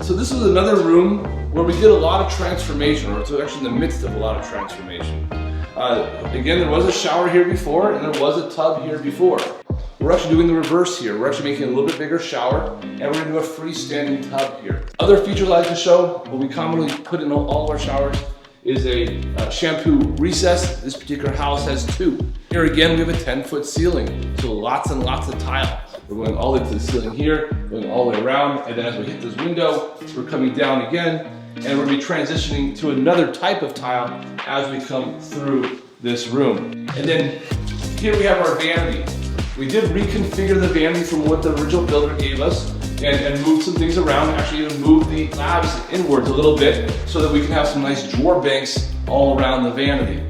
So this is another room where we did a lot of transformation, or it's actually in the midst of a lot of transformation. Again, there was a shower here before, and there was a tub here before. We're actually doing the reverse here. We're actually making a little bit bigger shower, and we're gonna do a freestanding tub here. Other features I like to show, what we commonly put in all of our showers, is a shampoo recess. This particular house has 2. Here again, we have a 10-foot ceiling, so lots and lots of tile. We're going all the way to the ceiling here, going all the way around, and then as we hit this window, we're coming down again, and we're gonna be transitioning to another type of tile as we come through this room. And then here we have our vanity. We did reconfigure the vanity from what the original builder gave us and move some things around, actually even move the slabs inwards a little bit so that we can have some nice drawer banks all around the vanity.